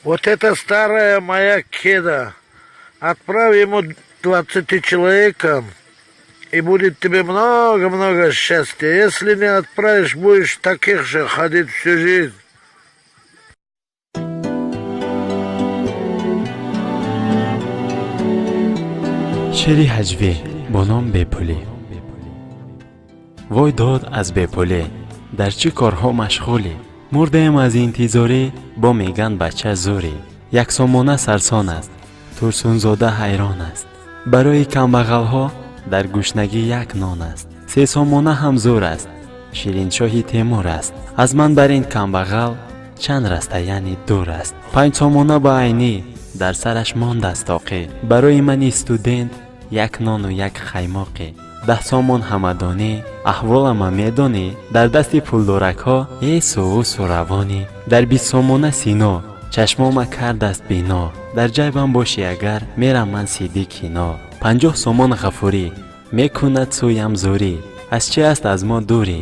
Вот это старая моя кеда. Отправь ему 20 человекам, и будет тебе много-много счастья. Если не отправишь, будешь таких же ходить всю жизнь. шеъри ҳаҷвӣ бо ном бепулӣ. вой дод аз бепулӣ, дар чӣ корҳо машғулӣ? мурдаем аз интизорӣ, бо меган бача зӯрӣ. яксомона сарсон аст, турсунзода ҳайрон аст. барои камбағалҳо дар гушнагӣ як нон аст. сесомона ҳам зӯр аст, ширинчоҳи темур аст. аз ман бар ин камбағал чанд раста яъне дур аст. панҷсомона ба айнӣ дар сараш мондааст тоқӣ. барои мани студент як нону як хаймоқӣ. 10 сомон ҳамадонӣ, аҳволама медонӣ. дар дасти пулдоракҳо эсувусу равонӣ. дар 20 сомона сино, чашмома кардааст бино. дар ҷайбам бошӣ агар, мерам ман сиди кино. 50 сомон ғафурӣ, мекунад сӯям зӯрӣ. аз чӣ аст аз мо дурӣ?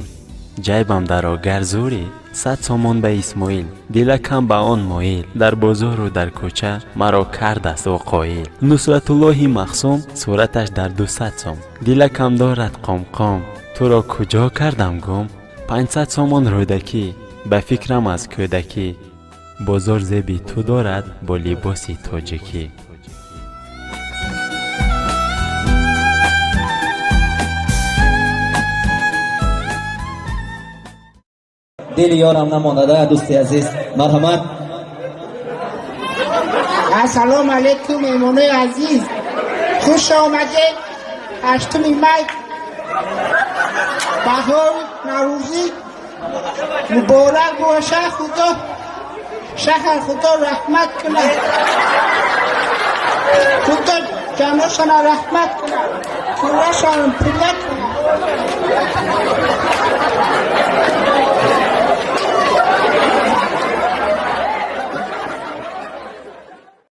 ҷайбам дарогар зӯрӣ. 100 сомон ба исмоил, дилакам ба он моил. дар бозору дар кӯча маро кардааст о қоил. нусратуллоҳи махсум, сураташ дар 200 сом. дилакам дорад қомқом, туро куҷо кардам гум? 500 сомон рӯдакӣ, ба фикрам аз кӯдакӣ. бозор зеби ту дорад бо либоси тоҷикӣ. دل یارم نمانده دوستی عزیز مرحمت. السلام علیکم مهمانای عزیز، خوش آمدید. 8 می بهار نوروزی مبارک باشه. خدا شهر خدا رحمت کنه، خدا جمعشان رحمت کنه، خداشان پدر کنه.